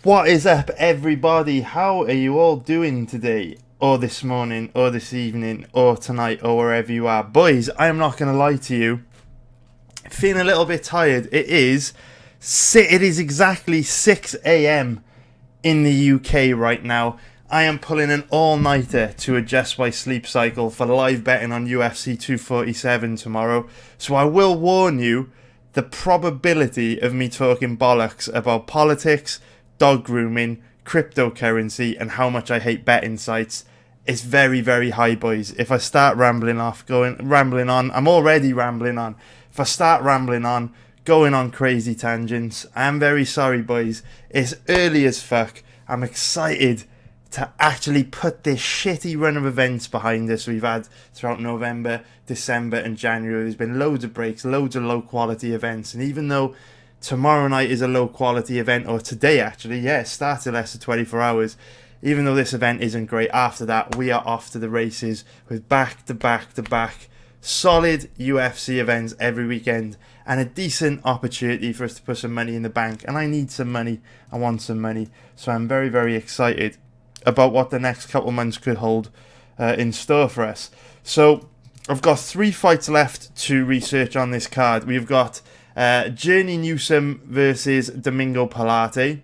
What is up, everybody? How are you all doing today, or this morning, or this evening, or tonight, or wherever you are? Boys, I am not going to lie to you. Feeling a little bit tired. It is exactly 6 a.m. in the UK right now. I am pulling an all-nighter to adjust my sleep cycle for live betting on UFC 247 tomorrow. So I will warn you, the probability of me talking bollocks about politics, dog grooming, cryptocurrency, and how much I hate betting sites is very, very high, boys. If I start rambling on, I'm already rambling on. If I start rambling on, going on crazy tangents, I'm very sorry, boys. It's early as fuck. I'm excited to actually put this shitty run of events behind us we've had throughout November, December, and January. There's been loads of breaks, loads of low-quality events, and even though tomorrow night is a low-quality event, or today actually, it started less than 24 hours, even though this event isn't great, after that we are off to the races with back-to-back-to-back solid UFC events every weekend, and a decent opportunity for us to put some money in the bank. And I need some money, I want some money, so I'm very, very excited about what the next couple months could hold in store for us. So I've got 3 fights left to research on this card. We've got Pilarte Newson versus Domingo Pilarte,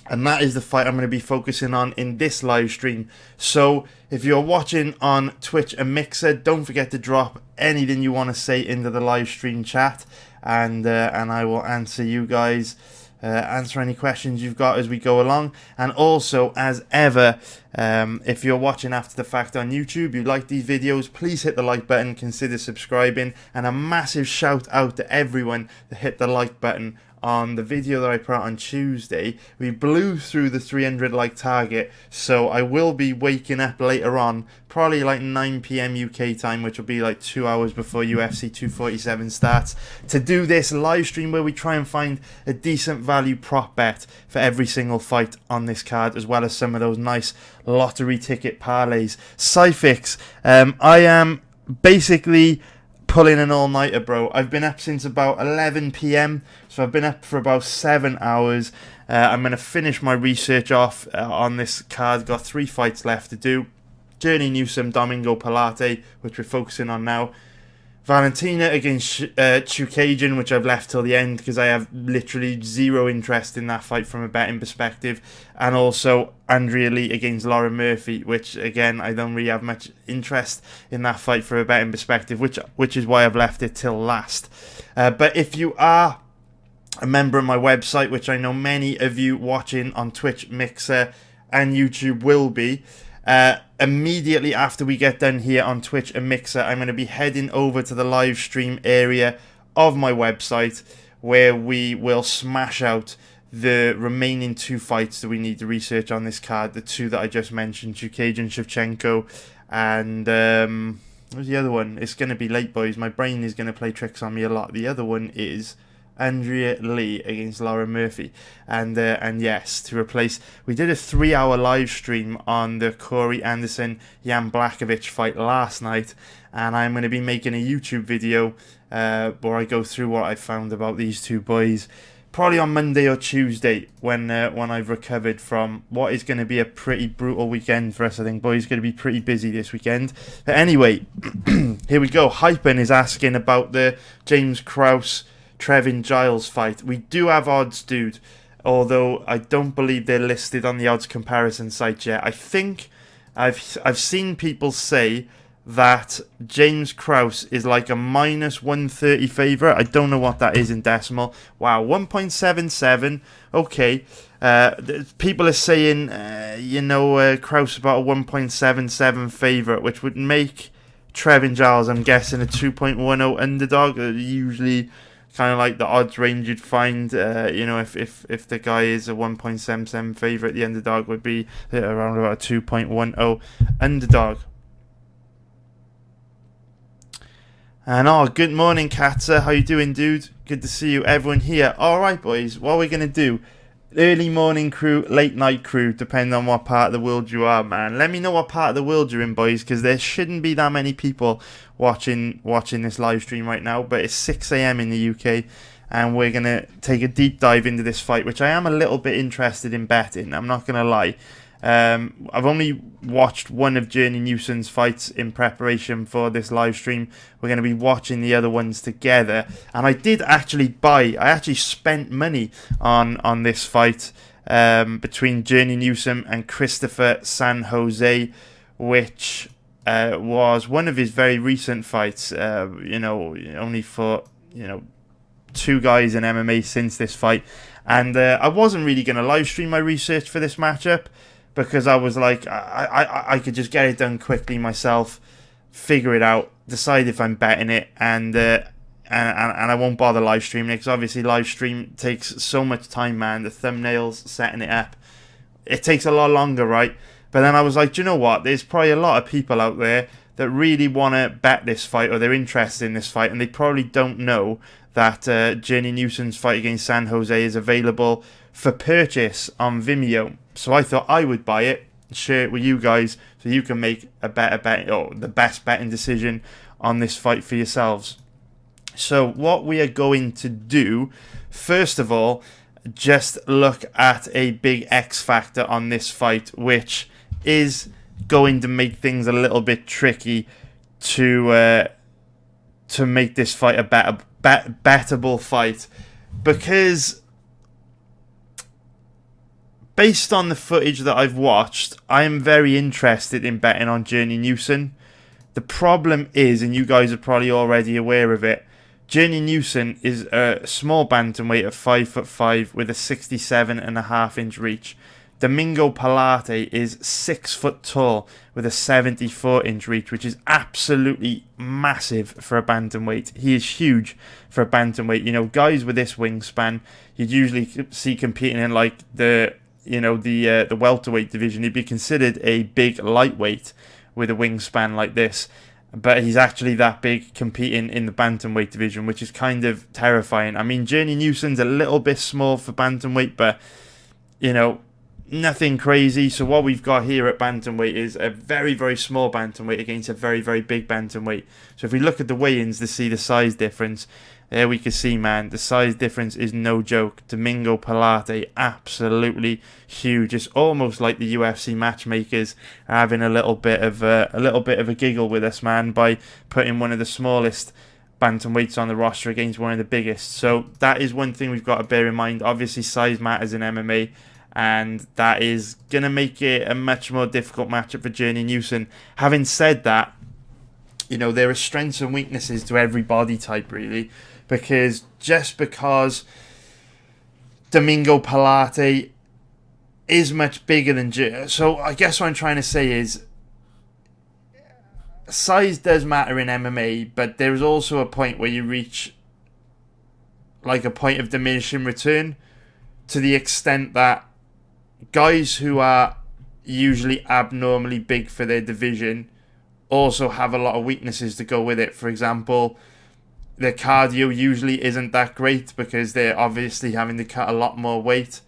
and that is the fight I'm going to be focusing on in this live stream. So if you're watching on Twitch and Mixer, don't forget to drop anything you want to say into the live stream chat, and I will answer you guys. Answer any questions you've got as we go along. And also, as ever, if you're watching after the fact on YouTube, you like these videos, please hit the like button, consider subscribing, and a massive shout out to everyone that hit the like button on the video that I put out on Tuesday. We blew through the 300 like target, so I will be waking up later on, probably like 9 p.m. UK time, which will be like 2 hours before UFC 247 starts, to do this live stream where we try and find a decent value prop bet for every single fight on this card, as well as some of those nice lottery ticket parlays. Cyfix, I am basically pulling an all-nighter, bro. I've been up since about 11 p.m, so I've been up for about 7 hours. I'm going to finish my research off on this card. Got 3 fights left to do. Pilarte Newson, Domingo Pilarte, which we're focusing on now. Valentina against Tycen, which I've left till the end because I have literally zero interest in that fight from a betting perspective. And also Andrea Lee against Lauren Murphy, which again I don't really have much interest in that fight from a betting perspective, which is why I've left it till last. But if you are a member of my website, which I know many of you watching on Twitch, Mixer, and YouTube will be, immediately after we get done here on Twitch and Mixer, I'm going to be heading over to the live stream area of my website, where we will smash out the remaining 2 fights that we need to research on this card. The 2 that I just mentioned, Tycen, Shevchenko, and what was the other one? It's going to be late, boys. My brain is going to play tricks on me a lot. The other one is Andrea Lee against Lauren Murphy, and yes, to replace, we did a 3-hour live stream on the Corey Anderson Jan Blachowicz fight last night, and I'm going to be making a YouTube video where I go through what I found about these 2 boys, probably on Monday or Tuesday when I've recovered from what is going to be a pretty brutal weekend for us. I think, boys, going to be pretty busy this weekend. But anyway, here we go. Hypen is asking about the James Krause Trevin Giles fight. We do have odds, dude, although I don't believe they're listed on the odds comparison site yet. I think I've seen people say that James Krause is like a minus 130 favourite. I don't know what that is in decimal. Wow, 1.77. Okay. People are saying, Krause about a 1.77 favourite, which would make Trevin Giles, I'm guessing, a 2.10 underdog. Usually kind of like the odds range you'd find, if the guy is a 1.77 favourite, the underdog would be around about a 2.10 underdog. And good morning, Katza. How you doing, dude? Good to see you, everyone here. All right, boys. What we're gonna do? Early morning crew, late night crew, depending on what part of the world you are, man. Let me know what part of the world you're in, boys, because there shouldn't be that many people watching this live stream right now. But it's 6 a.m. in the UK, and we're going to take a deep dive into this fight, which I am a little bit interested in betting, I'm not going to lie. I've only watched one of Journey Newson's fights in preparation for this live stream. We're going to be watching the other ones together, and I actually spent money on this fight between Journey Newson and Christopher San Jose, which was one of his very recent fights. Only for two guys in MMA since this fight, and I wasn't really going to live stream my research for this matchup, because I was like, I could just get it done quickly myself, figure it out, decide if I'm betting it, and I won't bother live streaming it, because obviously live stream takes so much time, man. The thumbnails, setting it up, it takes a lot longer, right? But then I was like, do you know what? There's probably a lot of people out there that really want to bet this fight, or they're interested in this fight, and they probably don't know that Journey Newson's fight against San Jose is available for purchase on Vimeo. So I thought I would buy it, share it with you guys, so you can make a better bet, or the best betting decision on this fight for yourselves. So what we are going to do, first of all, just look at a big X factor on this fight, which is going to make things a little bit tricky to make this fight a bettable fight, because based on the footage that I've watched, I am very interested in betting on Journey Newson. The problem is, and you guys are probably already aware of it, Journey Newson is a small bantamweight of 5'5" with a 67.5-inch reach. Domingo Pilarte is 6 foot tall with a 74-inch reach, which is absolutely massive for a bantamweight. He is huge for a bantamweight. Guys with this wingspan, you'd usually see competing in like the welterweight division. He'd be considered a big lightweight with a wingspan like this, but he's actually that big competing in the bantamweight division, which is kind of terrifying. I mean, Journey Newson's a little bit small for bantamweight, but nothing crazy. So what we've got here at bantamweight is a very, very small bantamweight against a very, very big bantamweight. So if we look at the weigh-ins to see the size difference, there we can see, man, the size difference is no joke. Domingo Pilarte, absolutely huge. It's almost like the UFC matchmakers are having a little bit of a giggle with us, man, by putting one of the smallest bantamweights on the roster against one of the biggest. So that is one thing we've got to bear in mind. Obviously, size matters in MMA, and that is going to make it a much more difficult matchup for Journey Newson. Having said that, there are strengths and weaknesses to every body type, really, because just because Domingo Pilarte is much bigger than so I guess what I'm trying to say is size does matter in MMA, but there is also a point where you reach like a point of diminishing return, to the extent that guys who are usually abnormally big for their division also have a lot of weaknesses to go with it. For example, their cardio usually isn't that great because they're obviously having to cut a lot more weight.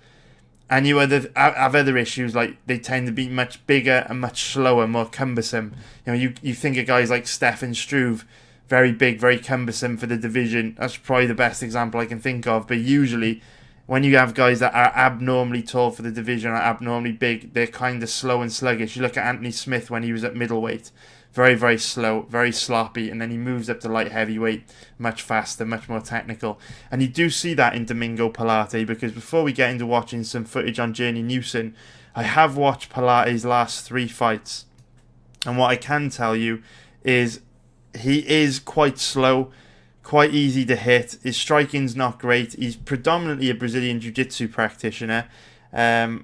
And you have other issues, like they tend to be much bigger and much slower, more cumbersome. You think of guys like Stefan Struve, very big, very cumbersome for the division. That's probably the best example I can think of. But usually, when you have guys that are abnormally tall for the division or abnormally big, they're kind of slow and sluggish. You look at Anthony Smith when he was at middleweight. Very, very slow, very sloppy, and then he moves up to light heavyweight, much faster, much more technical. And you do see that in Domingo Pilarte, because before we get into watching some footage on Journey Newson, I have watched Pilate's last 3 fights, and what I can tell you is he is quite slow, quite easy to hit. His striking's not great. He's predominantly a Brazilian Jiu-Jitsu practitioner, but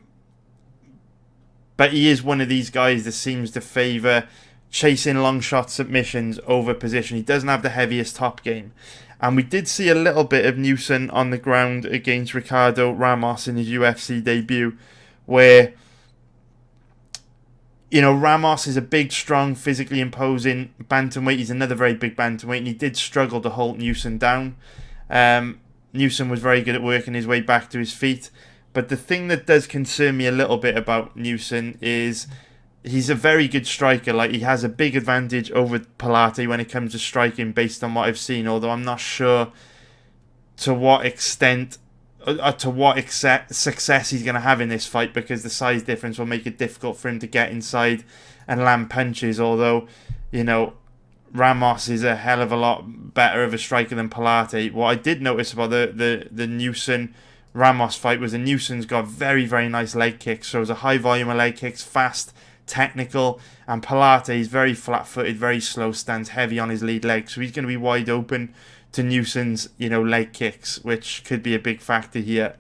he is one of these guys that seems to favour chasing long shot submissions over position. He doesn't have the heaviest top game. And we did see a little bit of Newson on the ground against Ricardo Ramos in his UFC debut, where, Ramos is a big, strong, physically imposing bantamweight. He's another very big bantamweight, and he did struggle to hold Newson down. Newson was very good at working his way back to his feet. But the thing that does concern me a little bit about Newson is he's a very good striker. Like, he has a big advantage over Pilarte when it comes to striking based on what I've seen, although I'm not sure to what extent, to what success he's going to have in this fight, because the size difference will make it difficult for him to get inside and land punches. Although, you know, Ramos is a hell of a lot better of a striker than Pilarte. What I did notice about the Newson Ramos fight was that Newson's got very, very nice leg kicks. So it was a high volume of leg kicks, fast, technical, and Pilarte is very flat-footed, very slow, stands heavy on his lead leg. So he's going to be wide open to Newson's, you know, leg kicks, which could be a big factor here.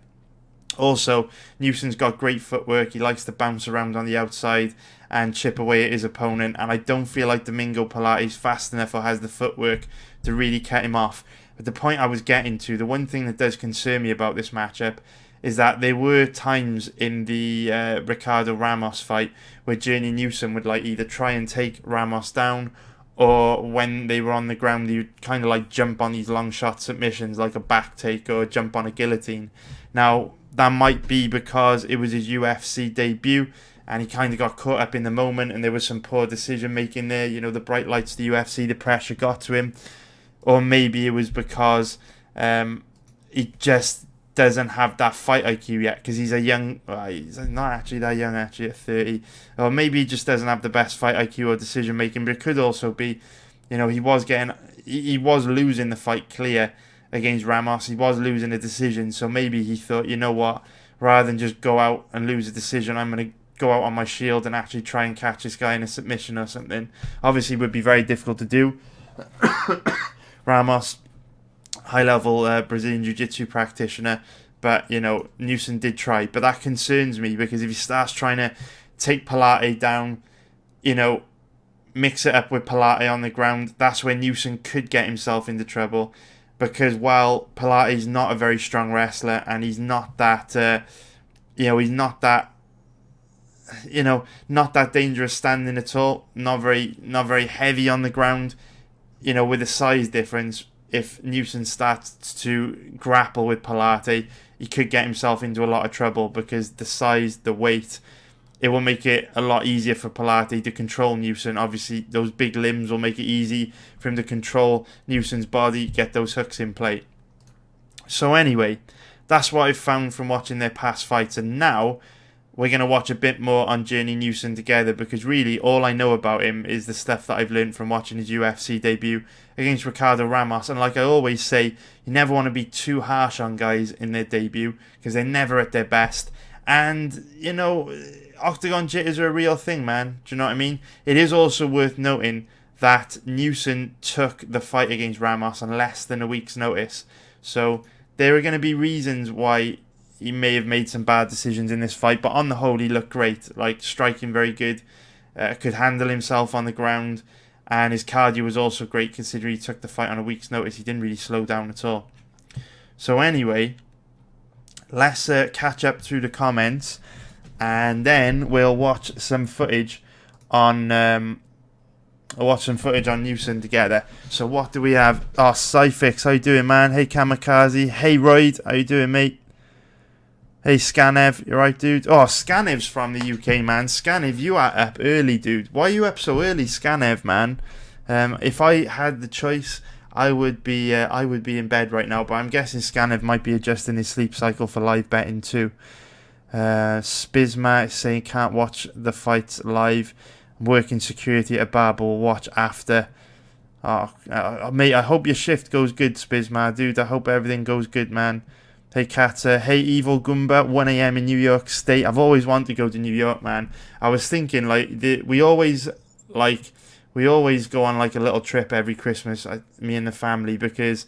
Also, Newson's got great footwork. He likes to bounce around on the outside and chip away at his opponent. And I don't feel like Domingo Pilarte is fast enough or has the footwork to really cut him off. But the point I was getting to, the one thing that does concern me about this matchup is that there were times in the Ricardo Ramos fight where Journey Newson would like either try and take Ramos down, or when they were on the ground, he would kind of like jump on these long shot submissions like a back take or jump on a guillotine. Now, that might be because it was his UFC debut and he kind of got caught up in the moment and there was some poor decision making there. You know, the bright lights of the UFC, the pressure got to him. Or maybe it was because he just doesn't have that fight IQ yet, because he's a young, he's not actually that young actually at 30. Or maybe he just doesn't have the best fight IQ or decision making. But it could also be, you know, he was losing the fight clear against Ramos. He was losing a decision. So maybe he thought, you know what, rather than just go out and lose a decision, I'm going to go out on my shield and actually try and catch this guy in a submission or something. Obviously, it would be very difficult to do. Ramos, high-level Brazilian Jiu-Jitsu practitioner, but, you know, Newson did try. But that concerns me, because if he starts trying to take Pilarte down, you know, mix it up with Pilarte on the ground, that's where Newson could get himself into trouble. Because while Pilate's not a very strong wrestler, and he's not that, not that dangerous standing at all, not very heavy on the ground, you know, with the size difference, if Newson starts to grapple with Pilarte, he could get himself into a lot of trouble, because the size, the weight, it will make it a lot easier for Pilarte to control Newson. Obviously, those big limbs will make it easy for him to control Newson's body, get those hooks in play. So anyway, that's what I've found from watching their past fights, and now we're going to watch a bit more on Journey Newson together, because really all I know about him is the stuff that I've learned from watching his UFC debut against Ricardo Ramos. And like I always say, you never want to be too harsh on guys in their debut, because they're never at their best. And, you know, octagon jitters are a real thing, man. Do you know what I mean? It is also worth noting that Newson took the fight against Ramos on less than a week's notice. So there are going to be reasons why he may have made some bad decisions in this fight, but on the whole, he looked great. Like, striking very good, could handle himself on the ground, and his cardio was also great, considering he took the fight on a week's notice. He didn't really slow down at all. So anyway, let's catch up through the comments, and then we'll watch some footage on Newson together. So what do we have? Oh, Cyfix, how you doing, man? Hey, Kamikaze. Hey, Royd, how you doing, mate? Hey, Scanev, you right, dude? Oh, Scanev's from the UK, man. Scanev, you are up early, dude. Why are you up so early, Scanev, man? If I had the choice, I would be in bed right now, but I'm guessing Scanev might be adjusting his sleep cycle for live betting too. Spizma is saying can't watch the fights live. I'm working security at a bar, but will watch after. Oh, mate, I hope your shift goes good, Spizma, dude. I hope everything goes good, man. Hey, Kata. Hey, Evil Goomba. 1 a.m. in New York State. I've always wanted to go to New York, man. I was thinking, like, we always go on, like, a little trip every Christmas, me and the family, because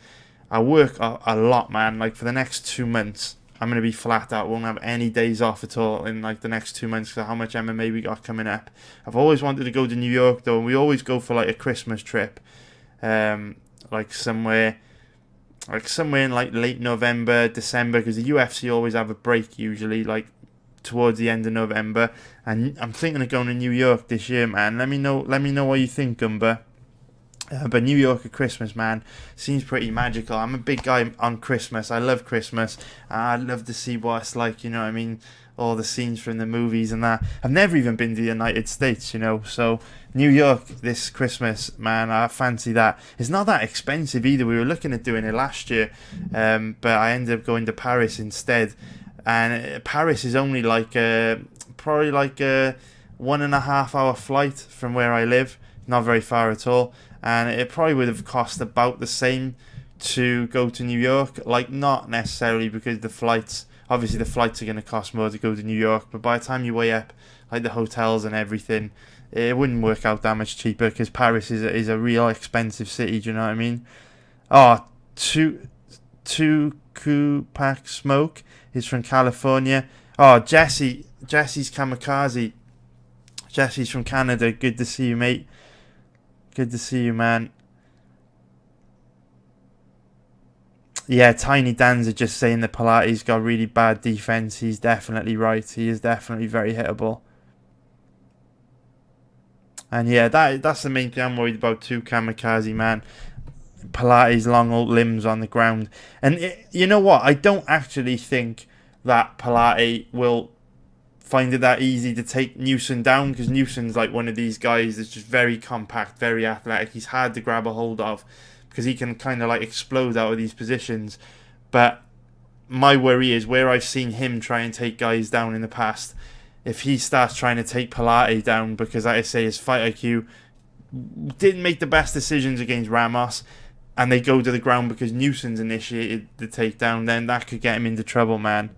I work a lot, man. Like, for the next 2 months, I'm going to be flat out. Won't have any days off at all in, like, the next 2 months, because of how much MMA we got coming up. I've always wanted to go to New York, though, and we always go for, like, a Christmas trip. Like, somewhere in like late November, December, because the UFC always have a break usually, like towards the end of November. And I'm thinking of going to New York this year, man. Let me know what you think, Gumba. But New York at Christmas, man, seems pretty magical. I'm a big guy on Christmas. I love Christmas. I'd love to see what it's like, you know what I mean? all the scenes from the movies and that. I've never even been to the United States, you know, so New York this Christmas, man, I fancy that. It's not that expensive either. We were looking at doing it last year, but I ended up going to Paris instead. And Paris is only like probably like a 1.5 hour flight from where I live, not very far at all. And it probably would have cost about the same to go to New York, like not necessarily because the flights, obviously the flights are going to cost more to go to New York, but by the time you weigh up like the hotels and everything, it wouldn't work out that much cheaper because Paris is a real expensive city. Do you know what I mean? Oh, two pack smoke is from California. Oh, Jesse's kamikaze. Jesse's from Canada. Good to see you, mate. Good to see you, man. Yeah, Tiny Dan's are just saying that Pilate's got really bad defense. He's definitely right. He is definitely very hittable. And yeah, that's the main thing I'm worried about too, Kamikaze, man. Pilate's long old limbs on the ground. And you know what? I don't actually think that Pilarte will find it that easy to take Newson down, because Newson's like one of these guys that's just very compact, very athletic. He's hard to grab a hold of because he can kind of like explode out of these positions. But my worry is where I've seen him try and take guys down in the past, if he starts trying to take Pilarte down, because like I say, his fight IQ didn't make the best decisions against Ramos, and they go to the ground because Newson's initiated the takedown, then that could get him into trouble, man.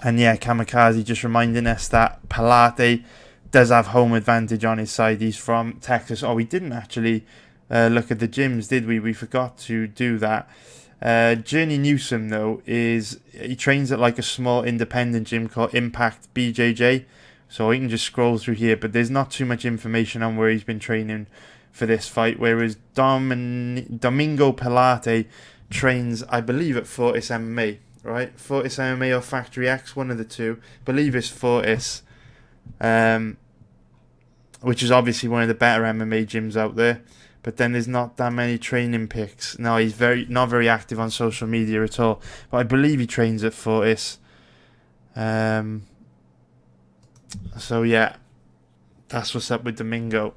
And yeah, Kamikaze just reminding us that Pilarte does have home advantage on his side. He's from Texas. Oh, we didn't actually look at the gyms, did we? We forgot to do that. Journey Newsom, though, he trains at like a small independent gym called Impact BJJ. So we can just scroll through here, but there's not too much information on where he's been training for this fight. Whereas Domingo Pilarte trains, I believe, at Fortis MMA, right? Fortis MMA or Factory X, one of the two. I believe it's Fortis, which is obviously one of the better MMA gyms out there. But then there's not that many training pics. No, he's not very active on social media at all. But I believe he trains at Fortis. So yeah, that's what's up with Domingo.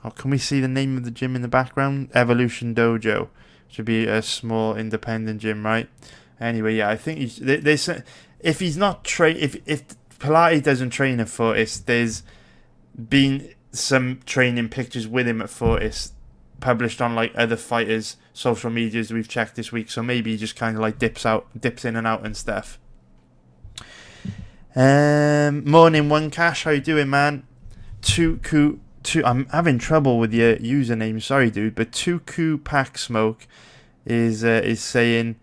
Oh, can we see the name of the gym in the background? Evolution Dojo. Should be a small independent gym, right? Anyway, yeah, I think if he's not if Pilarte doesn't train at Fortis, there's been some training pictures with him at Fortis published on like other fighters' social medias we've checked this week. So maybe he just kind of like dips in and out and stuff. Morning One Cash, how you doing, man? I'm having trouble with your username, sorry dude, but Tuku Pack Smoke is saying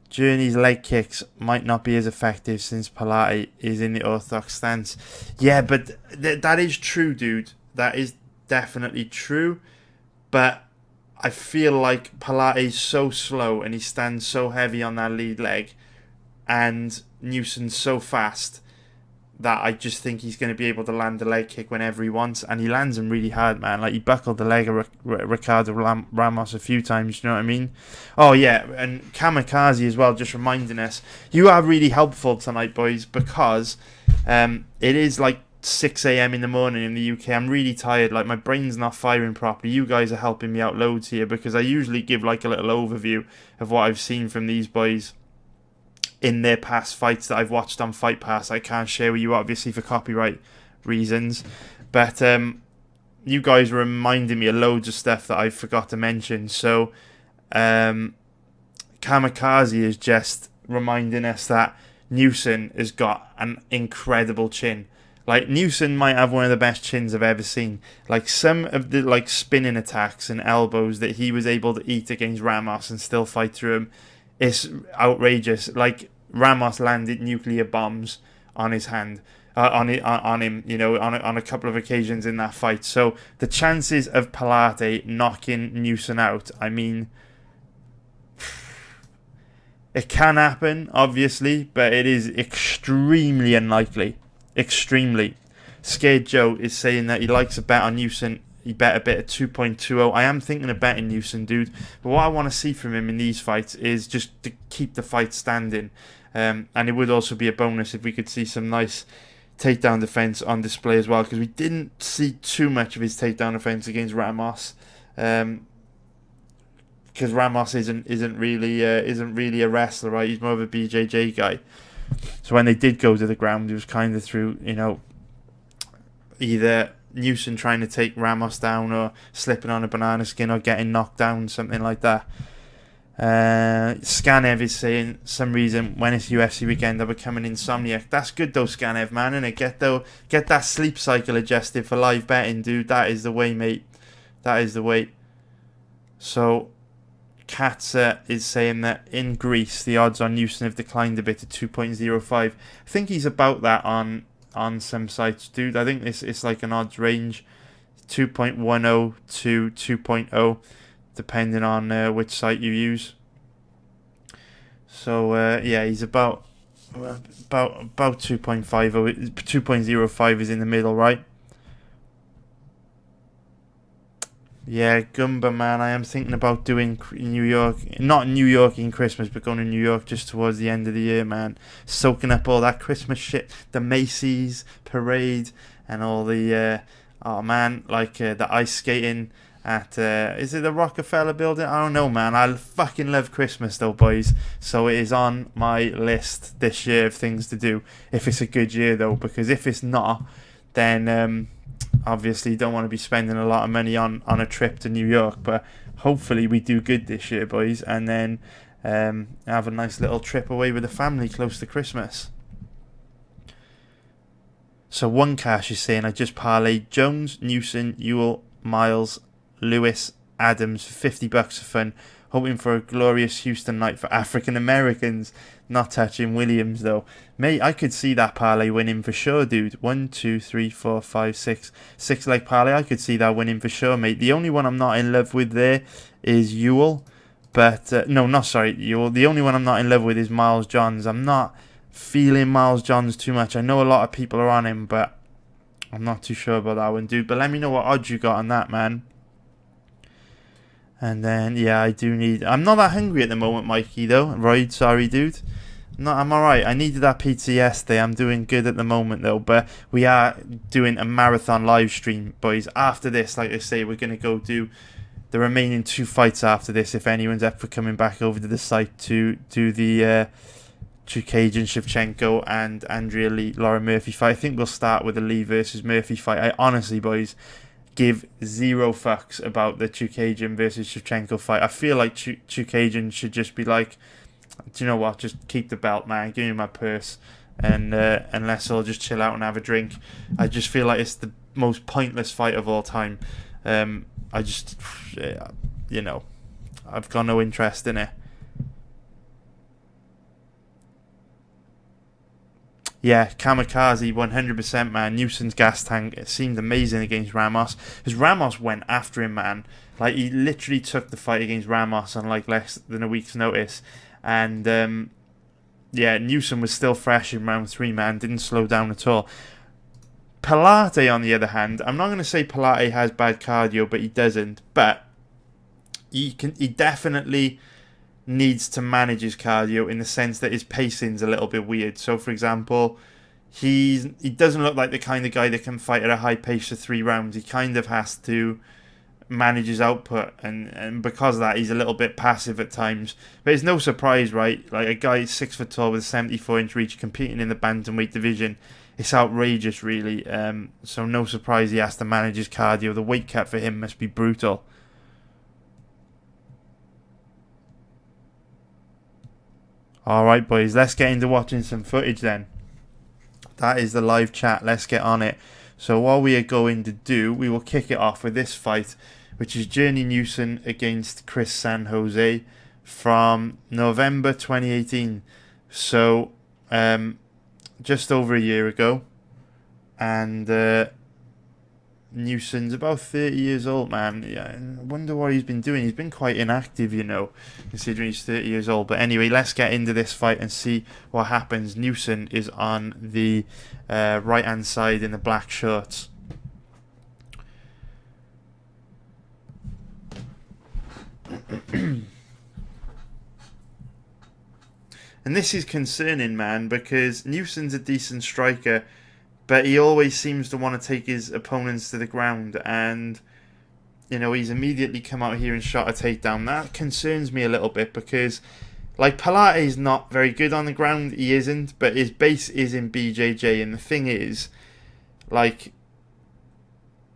Journey's leg kicks might not be as effective since Pilarte is in the orthodox stance. Yeah, but that is true, dude. That is definitely true. But I feel like Pilarte is so slow and he stands so heavy on that lead leg, and Newson's so fast, that I just think he's going to be able to land the leg kick whenever he wants, and he lands them really hard, man. Like, he buckled the leg of Ricardo Ramos a few times, you know what I mean? Oh, yeah, and Kamikaze as well, just reminding us, you are really helpful tonight, boys, because it is like 6 a.m. in the morning in the UK. I'm really tired, like, my brain's not firing properly. You guys are helping me out loads here, because I usually give, like, a little overview of what I've seen from these boys in their past fights that I've watched on Fight Pass. I can't share with you, obviously, for copyright reasons, but you guys were reminding me of loads of stuff that I forgot to mention. So Kamikaze is just reminding us that Newson has got an incredible chin. Like, Newson might have one of the best chins I've ever seen. Like, some of the like spinning attacks and elbows that he was able to eat against Ramos and still fight through him, it's outrageous. Like, Ramos landed nuclear bombs on his hand, on him, you know, on a couple of occasions in that fight. So the chances of Pilarte knocking Newson out, I mean, it can happen, obviously, but it is extremely unlikely. Extremely. Scared Joe is saying that he likes a bet on Newson He bet a bit at 2.20. I am thinking of betting Newson, dude. But what I want to see from him in these fights is just to keep the fight standing. And it would also be a bonus if we could see some nice takedown defense on display as well, because we didn't see too much of his takedown defense against Ramos. Because Ramos isn't really a wrestler, right? He's more of a BJJ guy. So when they did go to the ground, it was kind of through, either Newson trying to take Ramos down or slipping on a banana skin or getting knocked down, something like that. Skanev is saying some reason when it's UFC weekend I become an insomniac. That's good though, Skanev, man, innit? Get that sleep cycle adjusted for live betting, dude. That is the way, mate. That is the way. So Katza is saying that in Greece the odds on Newson have declined a bit to 2.05. I think he's about that on some sites, dude. I think it's like an odds range 2.10 to 2.0 depending on which site you use. So yeah, he's about 2.50. 2.05 is in the middle, right? Yeah, Gumba, man, I am thinking about doing New York, not New York in Christmas, but going to New York just towards the end of the year, man. Soaking up all that Christmas shit, the Macy's parade, and all the, the ice skating at, is it the Rockefeller building? I don't know, man. I fucking love Christmas though, boys. So it is on my list this year of things to do, if it's a good year though, because if it's not, then, obviously don't want to be spending a lot of money on a trip to New York, but hopefully we do good this year, boys, and then have a nice little trip away with the family close to Christmas. So One Cash is saying, I just parlayed Jones, Newson, Ewell, Miles, Lewis, Adams for $50 for fun, hoping for a glorious Houston night for African Americans. Not touching Williams though. Mate, I could see that parlay winning for sure, dude. 1, 2, 3, 4, 5, 6. 6-leg parlay. I could see that winning for sure, mate. The only one I'm not in love with there is Ewell. But, Ewell. The only one I'm not in love with is Miles Johns. I'm not feeling Miles Johns too much. I know a lot of people are on him, but I'm not too sure about that one, dude. But let me know what odds you got on that, man. And then, yeah, I'm not that hungry at the moment, Mikey, though. Right, sorry, dude. No, I'm alright. I needed that pizza yesterday. I'm doing good at the moment, though. But we are doing a marathon live stream, boys. After this, like I say, we're going to go do the remaining 2 fights after this, if anyone's up for coming back over to the site to do the Chukagin, Shevchenko, and Andrea Lee, Laura Murphy fight. I think we'll start with the Lee versus Murphy fight. I honestly, boys, give zero fucks about the Chukagin versus Shevchenko fight. I feel like Chukagin should just be like, do you know what, just keep the belt, man, give me my purse, and let's all just chill out and have a drink. I just feel like it's the most pointless fight of all time. I've got no interest in it. Yeah, Kamikaze, 100%, man. Newson's gas tank, it seemed amazing against Ramos. Because Ramos went after him, man. Like, he literally took the fight against Ramos on, like, less than a week's notice. And, Newson was still fresh in round 3, man. Didn't slow down at all. Pilarte, on the other hand, I'm not going to say Pilarte has bad cardio, but he doesn't. But he definitely needs to manage his cardio in the sense that his pacing's a little bit weird. So, for example, he doesn't look like the kind of guy that can fight at a high pace for 3 rounds. He kind of has to manage his output, and because of that, he's a little bit passive at times. But it's no surprise, right? Like, a guy 6 foot tall with a 74-inch reach competing in the bantamweight division. It's outrageous, really. So no surprise he has to manage his cardio. The weight cut for him must be brutal. Alright, boys, let's get into watching some footage then. That is the live chat. Let's get on it. So what we are going to do, we will kick it off with this fight, which is Journey Newson against Chris San Jose from November 2018. So, just over a year ago. And Newson's about 30 years old, man. Yeah, I wonder what he's been doing. He's been quite inactive, considering he's 30 years old. But anyway, let's get into this fight and see what happens. Newson is on the right-hand side in the black shorts. And this is concerning, man, because Newson's a decent striker, but he always seems to want to take his opponents to the ground, and he's immediately come out here and shot a takedown. That concerns me a little bit because, like, Pilarte is not very good on the ground. He isn't, but his base is in BJJ, and the thing is, like,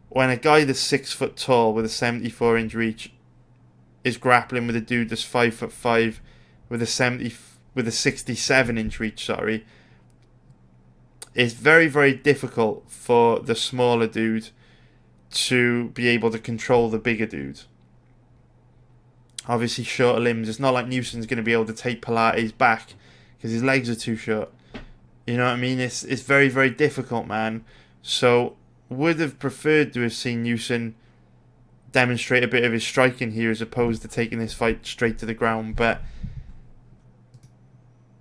when a guy that's 6 foot tall with a 74-inch reach is grappling with a dude that's 5'5" with a 67-inch reach, it's very, very difficult for the smaller dude to be able to control the bigger dude. Obviously, shorter limbs. It's not like Newson's going to be able to take Pilate's back because his legs are too short. You know what I mean? It's very, very difficult, man. So, would have preferred to have seen Newson demonstrate a bit of his striking here as opposed to taking this fight straight to the ground, but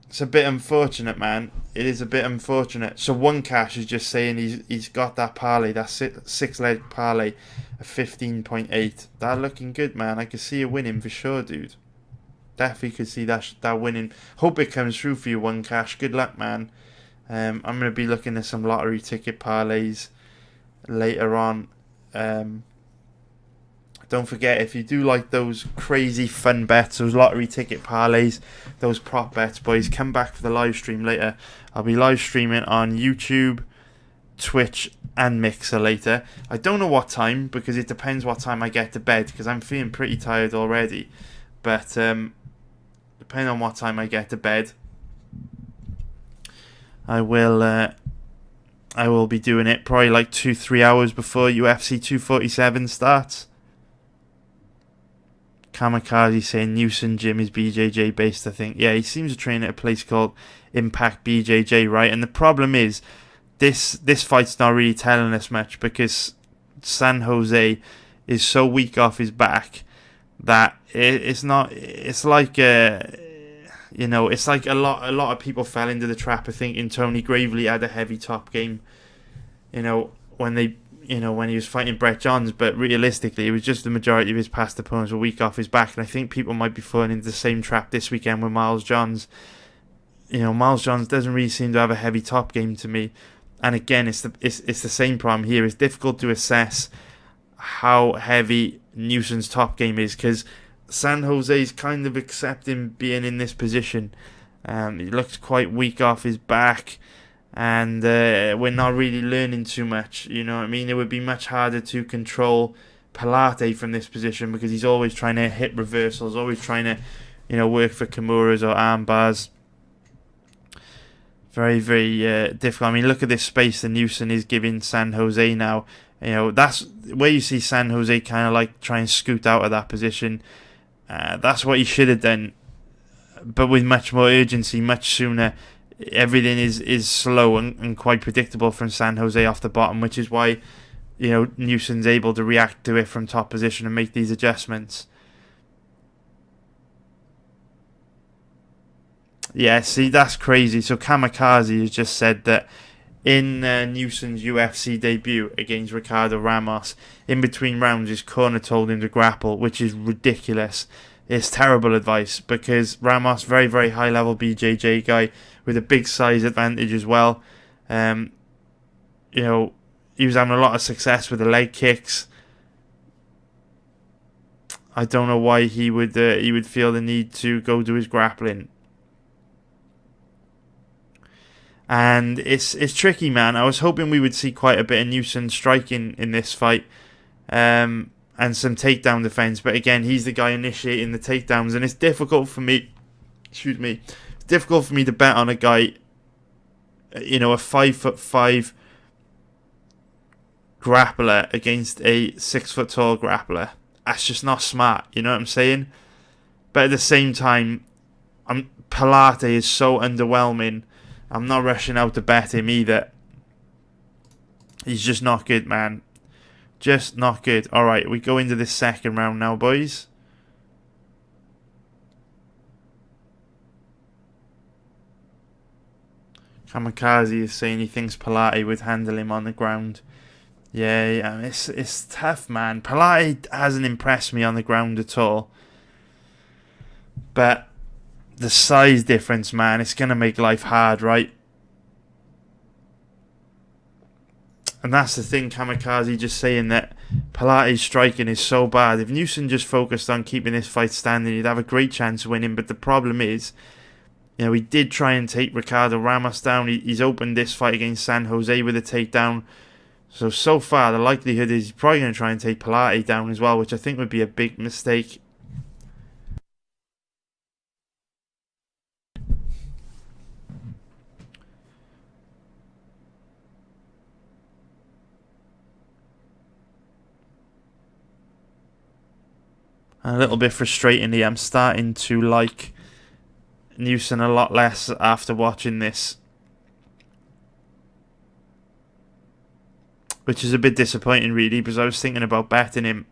it's a bit unfortunate, man. It is a bit unfortunate. So One Cash is just saying he's got that parlay, that 6-leg parlay of 15.8. That looking good, man. I could see it winning for sure, dude. Definitely could see that winning. Hope it comes through for you, One Cash. Good luck, man. I'm going to be looking at some lottery ticket parlays later on. Don't forget, if you do like those crazy fun bets, those lottery ticket parlays, those prop bets, boys, come back for the live stream later. I'll be live streaming on YouTube, Twitch, and Mixer later. I don't know what time, because it depends what time I get to bed, because I'm feeling pretty tired already. But depending on what time I get to bed, I will be doing it probably like 2-3 hours before UFC 247 starts. Kamikaze saying Newson gym is BJJ based, I think. Yeah, he seems to train at a place called Impact BJJ, right? And the problem is, this fight's not really telling us much because San Jose is so weak off his back that it's not. It's like it's like a lot of people fell into the trap of thinking Tony Gravely had a heavy top game. When he was fighting Brett Johns, but realistically, it was just the majority of his past opponents were weak off his back, and I think people might be falling into the same trap this weekend with Miles Johns. Miles Johns doesn't really seem to have a heavy top game to me, and again, it's the same problem here. It's difficult to assess how heavy Newson's top game is because San Jose's kind of accepting being in this position. He looks quite weak off his back. And we're not really learning too much, you know what I mean? It would be much harder to control Pilarte from this position because he's always trying to hit reversals, always trying to, work for Kimuras or arm bars. Very, very difficult. I mean, look at this space that Newson is giving San Jose now. That's where you see San Jose kind of like try and scoot out of that position. That's what he should have done, but with much more urgency, much sooner. Everything is slow and quite predictable from San Jose off the bottom, which is why Newson's able to react to it from top position and make these adjustments. Yeah, see, that's crazy. So Kamikaze has just said that in Newson's UFC debut against Ricardo Ramos, in between rounds his corner told him to grapple, which is ridiculous. It's terrible advice because Ramos, very, very high level BJJ guy with a big size advantage as well. He was having a lot of success with the leg kicks. I don't know why he would feel the need to go do his grappling. And it's tricky, man. I was hoping we would see quite a bit of Newson striking in this fight. And some takedown defense, but again, he's the guy initiating the takedowns, and it's difficult for me. It's difficult for me to bet on a guy, a 5'5" grappler against a 6 foot tall grappler. That's just not smart. You know what I'm saying? But at the same time, Pilarte is so underwhelming. I'm not rushing out to bet him either. He's just not good, man. Just not good. Alright, we go into this second round now, boys. Kamikaze is saying he thinks Pilarte would handle him on the ground. Yeah, it's tough, man. Pilarte hasn't impressed me on the ground at all. But the size difference, man, it's going to make life hard, right? And that's the thing, Kamikaze just saying that Pilate's striking is so bad. If Newson just focused on keeping this fight standing, he'd have a great chance of winning. But the problem is, he did try and take Ricardo Ramos down. He's opened this fight against San Jose with a takedown. So far, the likelihood is he's probably going to try and take Pilarte down as well, which I think would be a big mistake. And a little bit frustratingly, I'm starting to like Newson a lot less after watching this, which is a bit disappointing really, because I was thinking about betting him.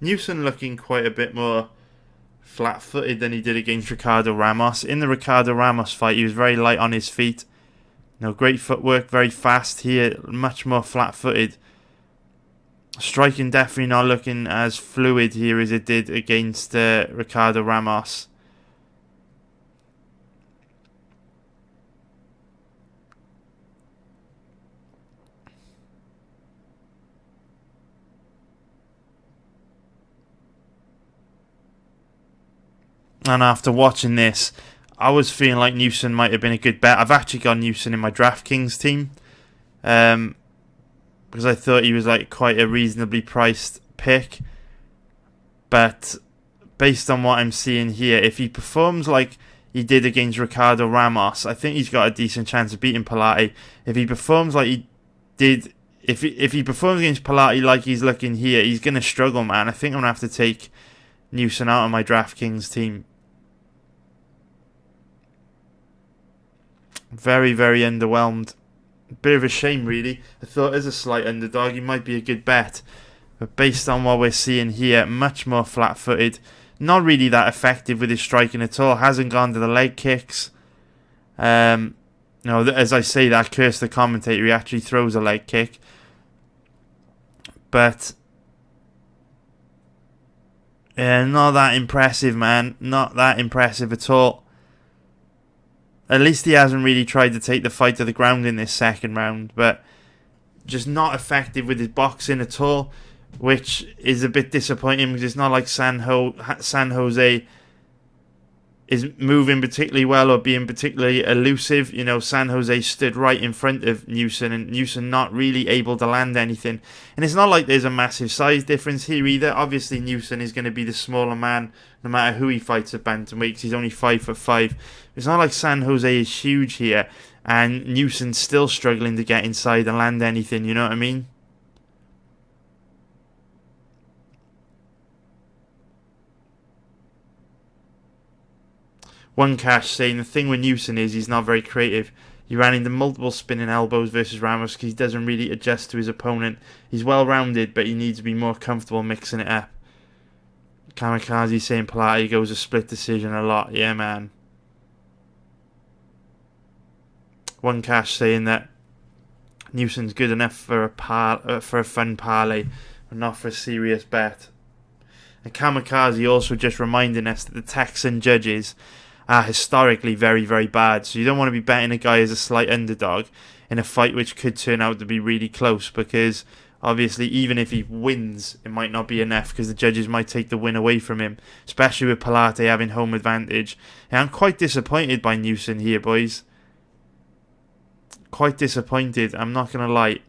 Newson looking quite a bit more flat-footed than he did against Ricardo Ramos. In the Ricardo Ramos fight, he was very light on his feet. Great footwork, very fast. Here, much more flat-footed. Striking definitely not looking as fluid here as it did against Ricardo Ramos. And after watching this, I was feeling like Newson might have been a good bet. I've actually got Newson in my DraftKings team. Because I thought he was like quite a reasonably priced pick. But based on what I'm seeing here, if he performs like he did against Ricardo Ramos, I think he's got a decent chance of beating Pilarte. If he performs like he did, if he performs against Pilarte like he's looking here, he's going to struggle, man. I think I'm going to have to take Newson out of my DraftKings team. Very, very underwhelmed. Bit of a shame, really. I thought as a slight underdog, he might be a good bet. But based on what we're seeing here, much more flat-footed. Not really that effective with his striking at all. Hasn't gone to the leg kicks. As I say that, curse the commentator, he actually throws a leg kick. But not that impressive, man. Not that impressive at all. At least he hasn't really tried to take the fight to the ground in this second round, but just not effective with his boxing at all, which is a bit disappointing because it's not like San Jose is moving particularly well or being particularly elusive. San Jose stood right in front of Newson, and Newson not really able to land anything. And it's not like there's a massive size difference here either. Obviously, Newson is going to be the smaller man no matter who he fights at bantamweight because he's only 5'5". It's not like San Jose is huge here, and Newson's still struggling to get inside and land anything, you know what I mean? One Cash saying the thing with Newson is he's not very creative. He ran into multiple spinning elbows versus Ramos because he doesn't really adjust to his opponent. He's well-rounded, but he needs to be more comfortable mixing it up. Kamikaze saying Pilarte goes a split decision a lot. Yeah, man. One Cash saying that Newson's good enough for a fun parlay, but not for a serious bet. And Kamikaze also just reminding us that the Tycen judges are historically very, very bad. So you don't want to be betting a guy as a slight underdog in a fight which could turn out to be really close, because obviously even if he wins, it might not be enough because the judges might take the win away from him, especially with Pilarte having home advantage. And I'm quite disappointed by Newson here, boys. Quite disappointed, I'm not going to lie.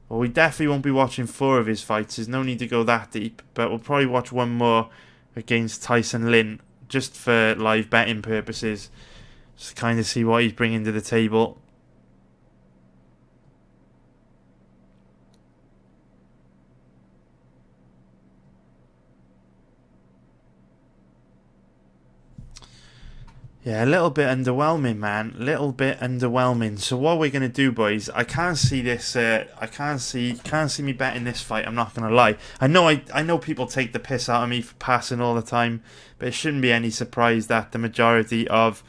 Well, we definitely won't be watching 4 of his fights. There's no need to go that deep, but we'll probably watch one more against Tycen Lynn, just for live betting purposes, just to kind of see what he's bringing to the table. Yeah, a little bit underwhelming, man. A little bit underwhelming. So what we're gonna do, boys? I can't see this. I can't see me betting this fight. I'm not gonna lie. I know people take the piss out of me for passing all the time, but it shouldn't be any surprise that the majority of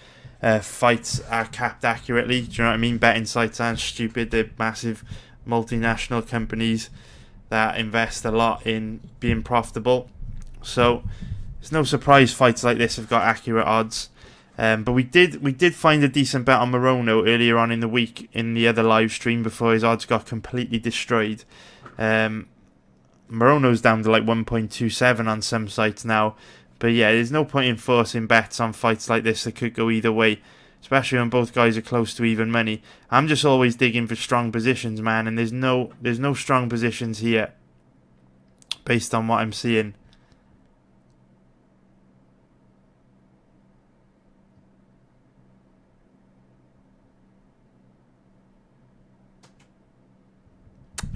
fights are capped accurately. Do you know what I mean? Betting sites aren't stupid. They're massive multinational companies that invest a lot in being profitable. So it's no surprise fights like this have got accurate odds. But we did find a decent bet on Morono earlier on in the week in the other live stream before his odds got completely destroyed. Morono's down to like 1.27 on some sites now. But yeah, there's no point in forcing bets on fights like this that could go either way, especially when both guys are close to even money. I'm just always digging for strong positions, man, and there's no strong positions here based on what I'm seeing.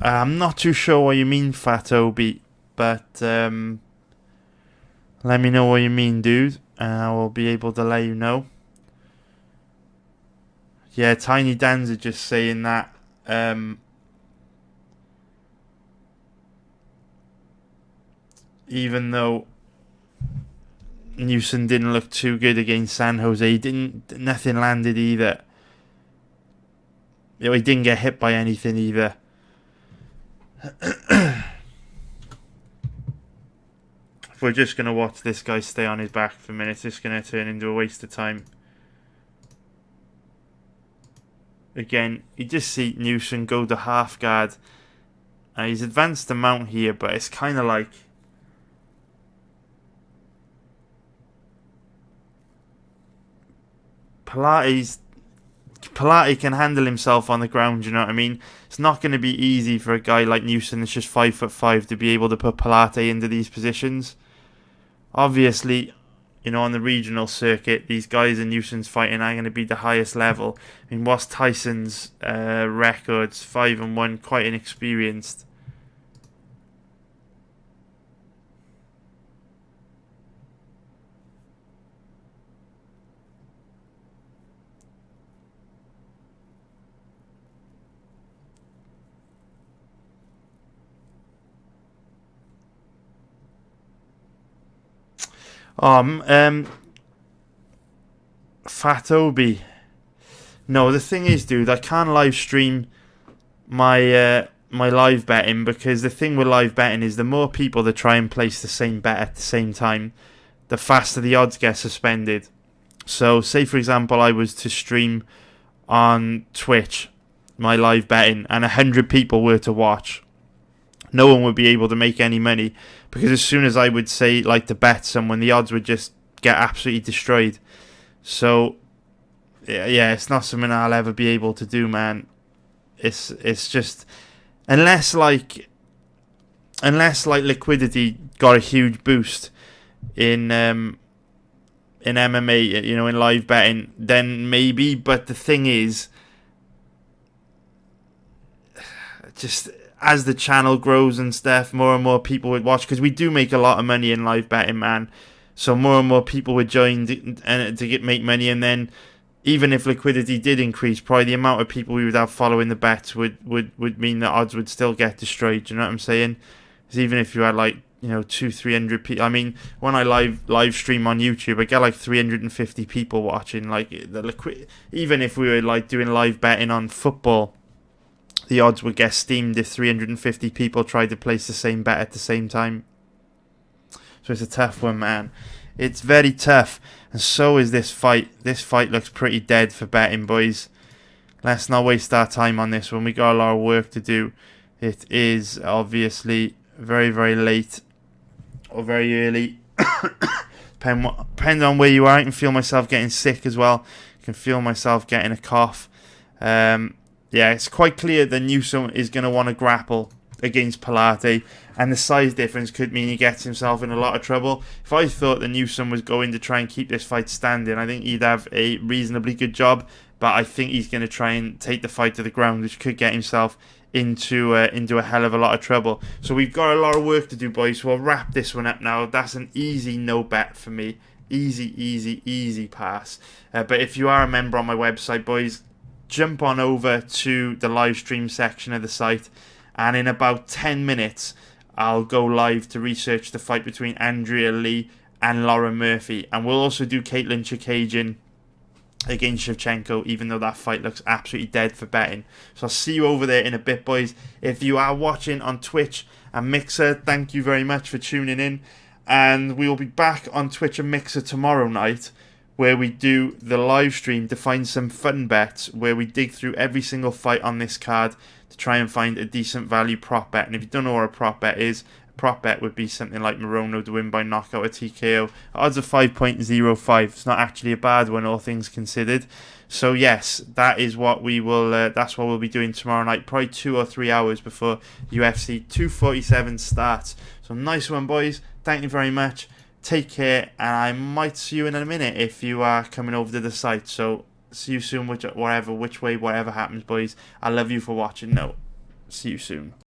I'm not too sure what you mean, Fat Obi, but let me know what you mean, dude, and I will be able to let you know. Yeah, Tiny Dan's are just saying that. Even though Newson didn't look too good against San Jose, nothing landed either. He didn't get hit by anything either. If we're just going to watch this guy stay on his back for a minute, it's going to turn into a waste of time. Again, you just see Newson go to half guard. He's advanced the mount here, but it's kind of like... Pilarte can handle himself on the ground, you know what I mean? It's not going to be easy for a guy like Newson that's just 5'5" to be able to put Pilarte into these positions. Obviously, you know, on the regional circuit, these guys in Newson's fighting are going to be the highest level. I mean, what's Tycen's records? 5-1, quite inexperienced. Fat Obi. No, the thing is, dude, I can't live stream my my live betting, because the thing with live betting is the more people that try and place the same bet at the same time, the faster the odds get suspended. So, say for example, I was to stream on Twitch my live betting, and 100 people were to watch. No one would be able to make any money, because as soon as I would say like to bet someone, the odds would just get absolutely destroyed. So yeah, it's not something I'll ever be able to do, man. It's just unless like liquidity got a huge boost in MMA, you know, in live betting, then maybe. But the thing is, just as the channel grows and stuff, more and more people would watch, because we do make a lot of money in live betting, man. So more and more people would join to make money, and then even if liquidity did increase, probably the amount of people we would have following the bets would mean that odds would still get destroyed. Do you know what I'm saying? Because even if you had like, you know, 200-300 people, I mean, when I live stream on YouTube, I get like 350 people watching. Like even if we were like doing live betting on football, the odds would get steamed if 350 people tried to place the same bet at the same time. So it's a tough one, man. It's very tough. And so is this fight. This fight looks pretty dead for betting, boys. Let's not waste our time on this one. We got a lot of work to do. It is obviously very, very late or very early. Depending on where you are, I can feel myself getting sick as well. I can feel myself getting a cough. Yeah, it's quite clear that Newson is going to want to grapple against Pilarte, and the size difference could mean he gets himself in a lot of trouble. If I thought that Newson was going to try and keep this fight standing, I think he'd have a reasonably good job, but I think he's going to try and take the fight to the ground, which could get himself into a hell of a lot of trouble. So we've got a lot of work to do, boys, so I'll wrap this one up now. That's an easy no bet for me. Easy pass. But if you are a member on my website, boys, jump on over to the live stream section of the site, and in about 10 minutes I'll go live to research the fight between Andrea Lee and Lauren Murphy, and we'll also do Caitlin Chikagian against Shevchenko, even though that fight looks absolutely dead for betting. So I'll see you over there in a bit, boys. If you are watching on Twitch and Mixer, thank you very much for tuning in, and we will be back on Twitch and Mixer tomorrow night, where we do the live stream to find some fun bets, where we dig through every single fight on this card to try and find a decent value prop bet. And if you don't know what a prop bet is, a prop bet would be something like Morono to win by knockout or TKO. Odds of 5.05. It's not actually a bad one, all things considered. So yes, that is what we will. That's what we'll be doing tomorrow night, probably 2 or 3 hours before UFC 247 starts. So nice one, boys. Thank you very much. Take care, and I might see you in a minute if you are coming over to the site. So see you soon, which way, whatever happens, boys. I love you for watching. No, see you soon.